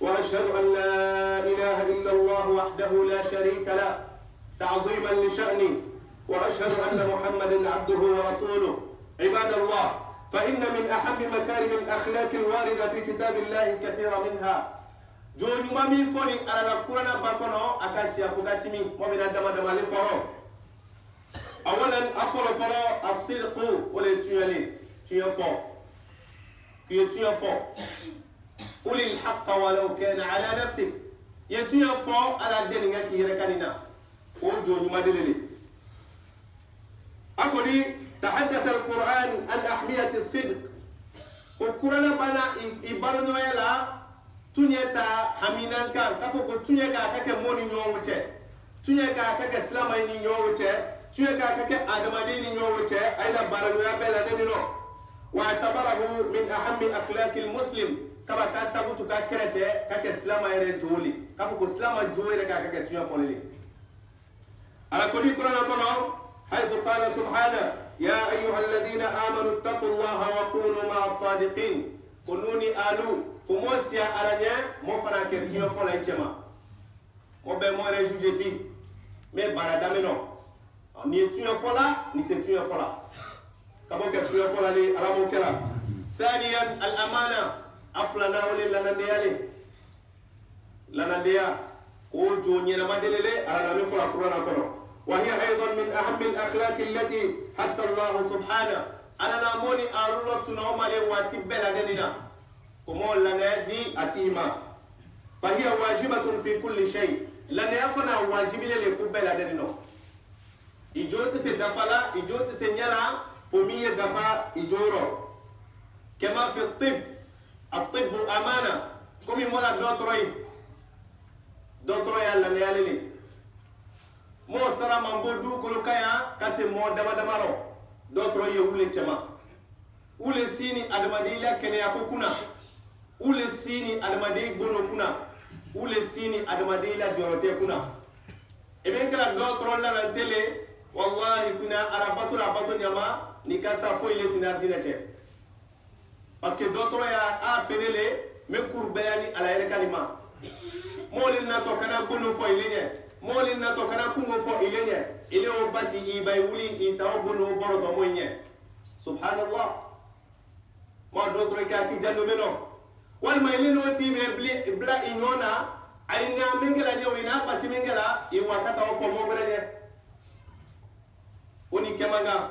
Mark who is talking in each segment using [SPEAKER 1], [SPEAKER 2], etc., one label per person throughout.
[SPEAKER 1] وأشهد أن لا إله إلا الله وحده لا شريك له تعظيما لشأنه، وأشهد أن محمدا عبده ورسوله. عباد الله، فإن من أهم مكارم الأخلاق الواردة في كتاب الله كثيرا منها. جون مامي فوني على القرآن باكونو أكاسيا فوكاتيمي ومن الدم دم الفرو. أولا أفر فرو الصدق ولا تيالي تيافو كي تيافو قل الحق ولو كان على نفسك يتيافو على الدنيا كي يركاننا وجون ما دللي. أقولي تحدث القرآن عن أهمية الصدق. القرآن بنا إبارنو يلا تنيتا حمينان كان كفو تنيكا كك موني نيووتة تنيكا كك سلامي نيووتة تنيكا كك آدمادي نيووتة أيضا بارنو يبلا دينو. واعتبره من أهم أخلاق المسلم كما كان تبوتو ككرسة كك سلامي رجولي كفو سلامي جوي كك تنيا فولي. على كل القرآن بنا حيث قال سبحانه يا أيها الذين آمنوا اتقوا الله وكونوا مع الصادقين. كنوني آلو كموسيا على مفنا كتير فلا يجمع مبى ما رجوجي بي مي باردامينو ني تيو فلا ني تيو فلا كابو كتير فلا لي على موكلا. ثانيا الأمانة أفلنا ولي لننديا وجوني لما دللي على نامي فلا قرآن كنو. وهي أيضا من أهم الأخلاق التي حث الله سبحانه أنا ناموني أرول سنو مالي واتي بلا دنينا كمول لنا دي أتيما. فهي واجبة في كل شيء لنا يفنا واجب لكم بلا دنينا. إجوت سدفلا إجوت سنيلا فمية دفا إجورو. كما في الطب أمانة كمي مولا دوتروي لنا يالي mo sara mambo du kolo kaya kase mo dama damaro dotro ye wule chama ule sini adamadi la kene yako kuna ule sini adamadi gono kuna ule sini adamadi la jorote kuna ebe kala dotro la na tele wallahi kuna arabato nyama nikasa fo ile tinardina che parce que dotro ya a fenele me kurbelani ala yere kalima mo le na to kana gono fo ile nye moli na to kana kungo fo ilenye ile o basi ibay wuli itaw bono boro to moynye subhanallah ma do to ka ki jando meno wal mayle no ti be bla inona ayna mengela nyawina basi mengela i wakata o fo mo berene oni kemanga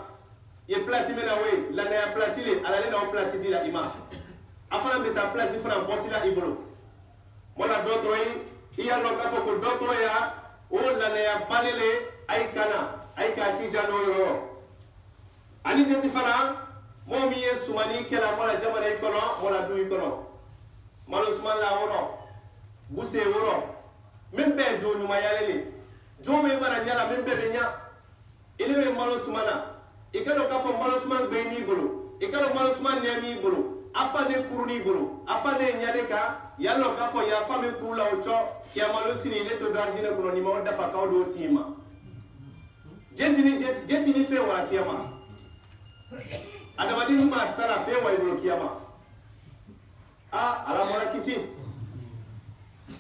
[SPEAKER 1] ye place mena we la na place ile ala le na o place di la ima afana be sa place fana bosila ibolo mona do to yi iya no ka fo ko do to ya o lana ya balele ay ka ki jano yoro ani jeti fana momi yesu mani kala mola jamana ikono mola du ikono malo suman la woro buse woro membe jo nyuma yalele jo me bara nyala membe be nya ile me malo sumana ikalo ka fo malo suman be ni bolo ikalo malo suman ne mi bolo afane kuruni bolo afane nyade ka yalo ka fo ya fami kurula ocho kiamalo sini ile to darjina kono ni mawda fa kawdo tima jeti ni fe wala kiyama adamadi ni ma sala fe wa ibro kiyama ala mora kisi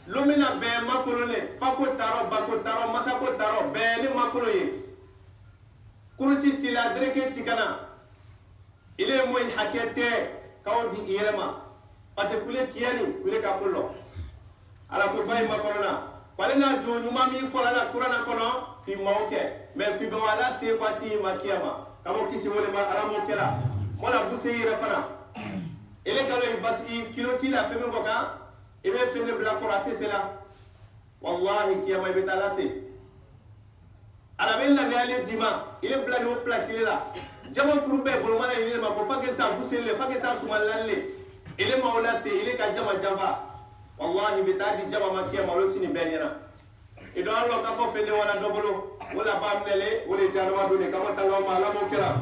[SPEAKER 1] lumina be makolo ne fako taro masako taro be ni makolo ye kursi tila dreke tikana ile moy hakete kawdi irema parce que kule kiyani kule kapolo ala ko bay makorona palena jo nyuma mi fola na kurana kono ki mawke me ki be wala se kwati makiyama kamo kisi wole ma ala mokela mola buse yira fana ele kalo basi kilo sila feme boka ebe fene bla korate sela wallahi kiyama be talase ala bella ne ale dima ile bla no place ile la jama kurbe bolmana ile ma ko fage sa buse le fage sa sumalalle ile mawla se ile ka jama jamba wallahi bitadi jama makia malosini benyana ido allo ka fo fende wala dobolo wala bamnele wala janwa dune kama tanga mala mo kera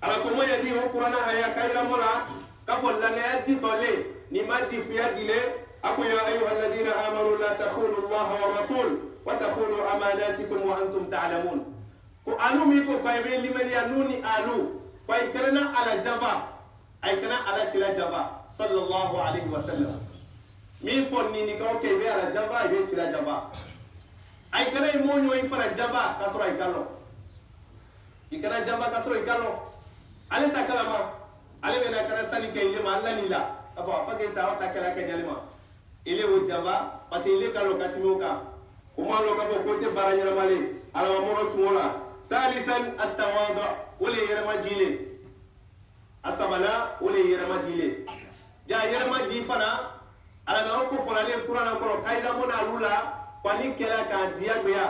[SPEAKER 1] ala ko moya di qur'ana haya kayla mola ka fo la ne di tole ni mati fi adile aku ya ayuha alladhina amanu la takhunu allah wa rasul wa takhunu amanatikum wa antum ta'lamun ko anu mi ko bay be limani anuni alu bay kana ala java ay kana ala tila java sallallahu alaihi wasallam min fonni ni ka okay be ala jamba be tira jamba ay kana mo nyoy fara jamba kasro ay kallo ikana jamba kasro ay kallo ale ta kalama ale be na kana sali kay le ma alla ni la afa fa ke sa wata kala ka jalima ile wo jamba parce ile kallo katimoka kuma lo ka fo ko te baranya male ala mo ro sumola salisan at-tawadu wala yarma jile asabana wala yarma jile ja yarma ji fana ala na ko fona le qur'ana ko kaida mona lula kwani kela ka diya gbeya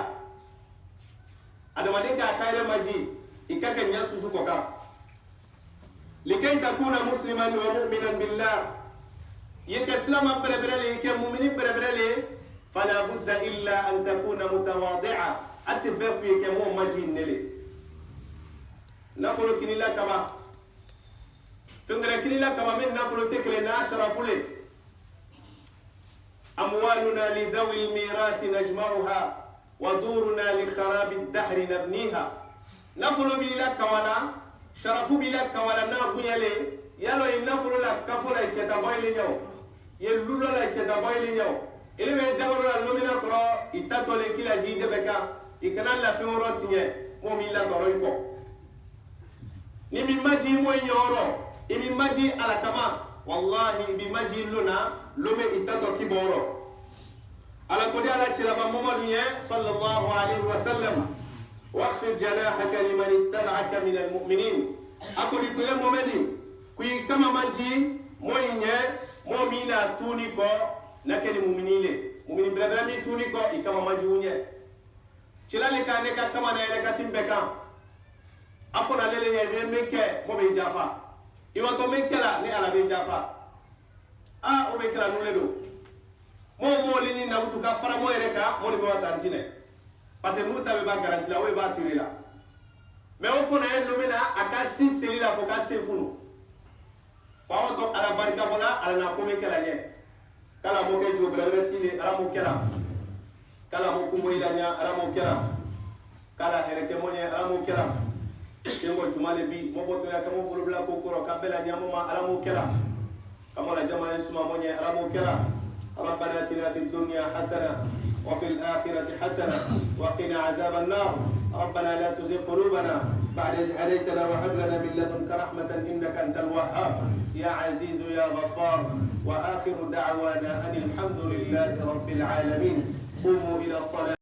[SPEAKER 1] adama de ka kaida maji ikaka nyasu su ko ka likay takuna musliman wa mu'minan billah yake islama bereberele yake mu'mini bereberele fala budda illa an takuna mutawadi'a atbefu yake mo maji nele nafolo kinila kaba fengere kinila kaba men nafolo tekele na sharafule أموالنا لذوي الميراث نجمعها ودورنا لخراب الدهر نبنيها نفل بلا كوالا شرف بلا كوالا نابني لي يلو ينفل لك كفل يتتبايل نيو يلول لا يتتبايل نيو إلي من جبر المؤمن كرو يتاتو لكلا جيد بكا يكنا لا في مراتنيه مومي لا ترويكو نمي ماجي مو يورو إمي ماجي على كما والله بماجي لنا لومي itato kiboro ala kodi ala chiraba muhammadu sallallahu alaihi wasallam واخفض جناحك لمن اتبعك من المؤمنين akodi kule momedi kui kama manji moyinye momina tuni ko nakeni mu'minile mu'mini bradami tuni ko ikama manji unye chilale kane ka kama na ele katimbeka afona lele nye menke mo be jafa iwato menkela ni ala be jafa o be kala nule do mo li ni na butu ka fara mo yere ka mo ni be wata ntine parce que muta be ba garantie la o be ba siri la mais o fona en no mena aka si siri la fo ka se funu pa o to ala barika bona ala na ko me kala nye kala mo ke jo bela retile ala mo kala mo ko mo ilanya ala mo kala hereke mo nye ala mo sengo jumale bi mo boto ya kamo bulbula ko koro ka bela nyamo ma ala mo كما لجمع اسمه من يعلم كلا ربنا اتنا في الدنيا حسنة وفي الآخرة حسنة وقنا عذاب النار ربنا لا تزغ قلوبنا بعد إذ هديتنا وهب لنا من لدنك رحمة إنك أنت الوهاب يا عزيز يا غفار وآخر دعوانا أن الحمد لله رب العالمين قوموا إلى الصلاة